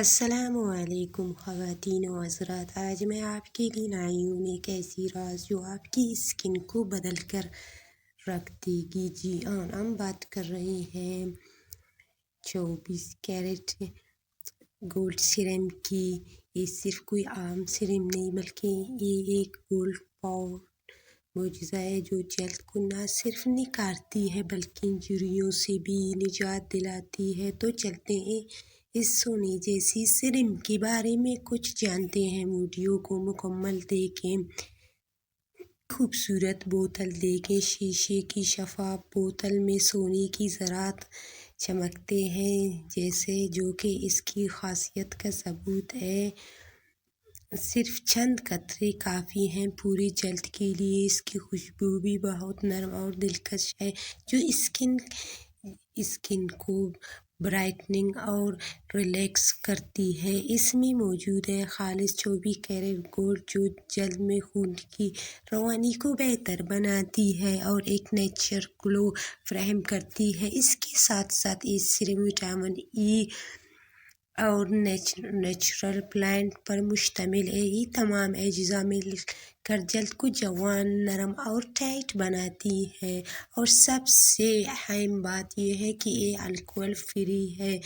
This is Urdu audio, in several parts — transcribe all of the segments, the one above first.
السلام علیکم خواتین و حضرات، آج میں آپ کے لیے لائی ہوں ایک ایسی راز جو آپ کی اسکن کو بدل کر رکھ دے گی۔ جی ہاں، ہم بات کر رہے ہیں 24 کیرٹ گولڈ سیرم کی۔ یہ صرف کوئی عام سیرم نہیں بلکہ یہ ایک گولڈ پاور معجزہ ہے جو جلد کو نہ صرف نکھارتی ہے بلکہ جھریوں سے بھی نجات دلاتی ہے۔ تو چلتے ہیں اس سونے جیسی سیرم کے بارے میں کچھ جانتے ہیں۔ ویڈیو کو مکمل دیکھیں۔ خوبصورت بوتل دیکھیں، شیشے کی شفاف بوتل میں سونے کی زرات چمکتے ہیں جیسے، جو کہ اس کی خاصیت کا ثبوت ہے۔ صرف چند قطرے کافی ہیں پوری جلد کے لیے۔ اس کی خوشبو بھی بہت نرم اور دلکش ہے جو اسکن کو برائٹننگ اور ریلیکس کرتی ہے۔ اس میں موجود ہے خالص 24 کیرٹ گولڈ جو جلد میں خون کی روانی کو بہتر بناتی ہے اور ایک نیچرل گلو فراہم کرتی ہے۔ اس کے ساتھ ساتھ یہ سیرم وٹامن ای اور نیچرل پلانٹ پر مشتمل ہے۔ یہ تمام اجزاء مل کر جلد کو جوان، نرم اور ٹائٹ بناتی ہے، اور سب سے اہم بات یہ ہے کہ یہ الکحل فری ہے۔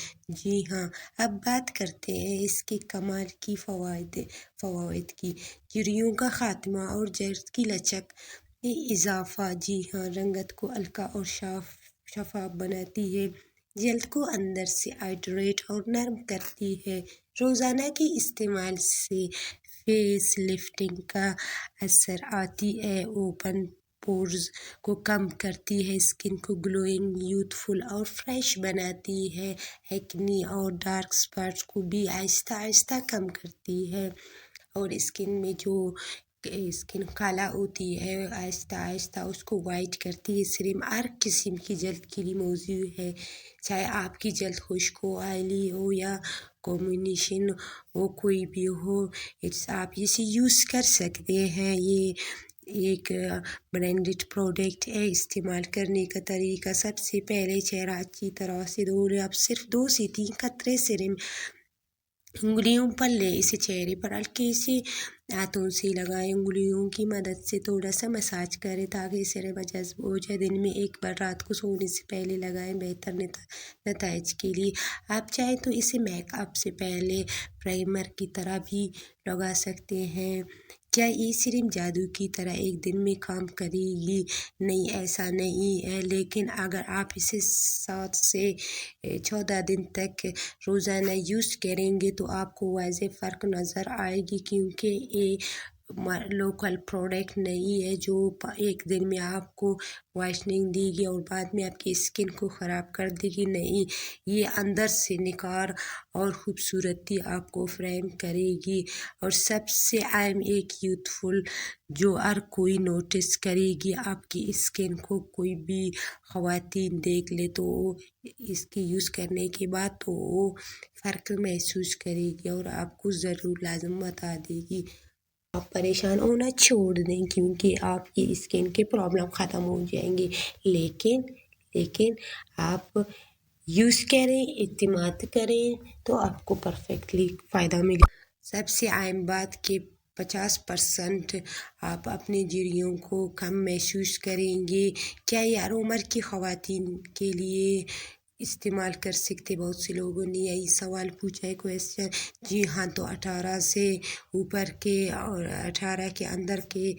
جی ہاں، اب بات کرتے ہیں اس کے کمال کی فوائد کی۔ جھریوں کا خاتمہ اور جلد کی لچک میں اضافہ۔ جی ہاں، رنگت کو ہلکا اور شفاف بناتی ہے، جلد کو اندر سے ہائیڈریٹ اور نرم کرتی ہے۔ روزانہ کے استعمال سے فیس لفٹنگ کا اثر آتی ہے، اوپن پورز کو کم کرتی ہے، اسکن کو گلوئنگ، یوتھ فل اور فریش بناتی ہے، ایکنی اور ڈارک اسپاٹس کو بھی آہستہ آہستہ کم کرتی ہے، اور اسکن میں جو اسکن کالا ہوتی ہے آہستہ آہستہ اس کو وائٹ کرتی ہے۔ سیرم ہر قسم کی جلد کے لیے موزوں ہے، چاہے آپ کی جلد خشک ہو، آئلی ہو یا کمبینیشن ہو، کوئی بھی ہو، آپ اسے یوز کر سکتے ہیں۔ یہ ایک برانڈڈ پروڈکٹ ہے۔ استعمال کرنے کا طریقہ: سب سے پہلے چہرہ اچھی طرح سے دھو لیں۔ اب صرف 2 سے 3 قطرے سیرم انگلیوں پر لیں، اسے چہرے پر ہلکے سے ہاتھوں سے لگائیں، انگلیوں کی مدد سے تھوڑا سا مساج کریں تاکہ سیرم جذب ہو جائے۔ دن میں ایک بار رات کو سونے سے پہلے لگائیں، بہتر نتائج کے لیے۔ آپ چاہیں تو اسے میک اپ سے پہلے پرائمر کی طرح بھی لگا سکتے ہیں۔ کیا یہ سیرم جادو کی طرح ایک دن میں کام کرے گی؟ نہیں، ایسا نہیں ہے، لیکن اگر آپ اسے 7 سے 14 دن تک روزانہ یوز کریں گے تو آپ کو واضح فرق نظر آئے گی، کیونکہ یہ لوکل پروڈکٹ نہیں ہے جو ایک دن میں آپ کو وائٹننگ دے گی اور بعد میں آپ کی اسکن کو خراب کر دے گی۔ نہیں، یہ اندر سے نکھار اور خوبصورتی آپ کو فراہم کرے گی، اور سب سے اہم ایک یوتھ فل جو ہر کوئی نوٹس کرے گی۔ آپ کی اسکن کو کوئی بھی خواتین دیکھ لے تو اس کے یوز کرنے کے بعد تو وہ فرق محسوس کرے گی اور آپ کو ضرور لازم بتا دے گی۔ آپ پریشان ہونا چھوڑ دیں کیونکہ آپ کی اسکن کے پرابلم ختم ہو جائیں گے، لیکن آپ یوز کریں، اعتماد کریں تو آپ کو پرفیکٹلی فائدہ ملے۔ سب سے اہم بات کہ 50% آپ اپنے جھریوں کو کم محسوس کریں گے۔ کیا یہ ہر عمر کی خواتین کے لیے استعمال کر سکتے؟ بہت سے لوگوں نے یہی سوال پوچھا ہے، کویسچن۔ جی ہاں، تو 18 سے اوپر کے اور 18 کے اندر کے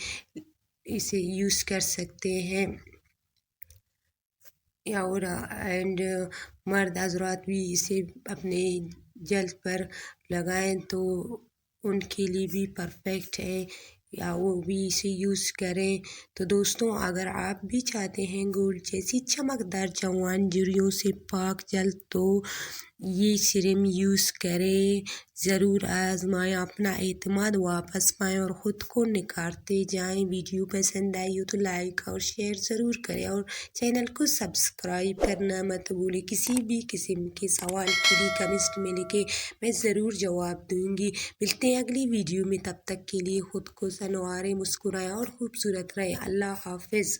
اسے یوز کر سکتے ہیں، اور مرد حضرات بھی اسے اپنے جلد پر لگائیں تو ان کے لیے بھی پرفیکٹ ہے، یا وہ بھی اسے یوز کریں۔ تو دوستوں، اگر آپ بھی چاہتے ہیں گولڈ جیسی چمکدار جوان جھریوں سے پاک جلد تو یہ سیرم یوز کریں، ضرور آزمائیں، اپنا اعتماد واپس پائیں اور خود کو نکھارتے جائیں۔ ویڈیو پسند آئی ہو تو لائک اور شیئر ضرور کریں اور چینل کو سبسکرائب کرنا مت بھولیں۔ کسی بھی قسم کے سوال کے لیے کمنٹ میں لکھیں، میں ضرور جواب دوں گی۔ ملتے ہیں اگلی ویڈیو میں، تب تک کے لیے خود کو سنواریں، مسکرائیں اور خوبصورت رہیں۔ اللہ حافظ۔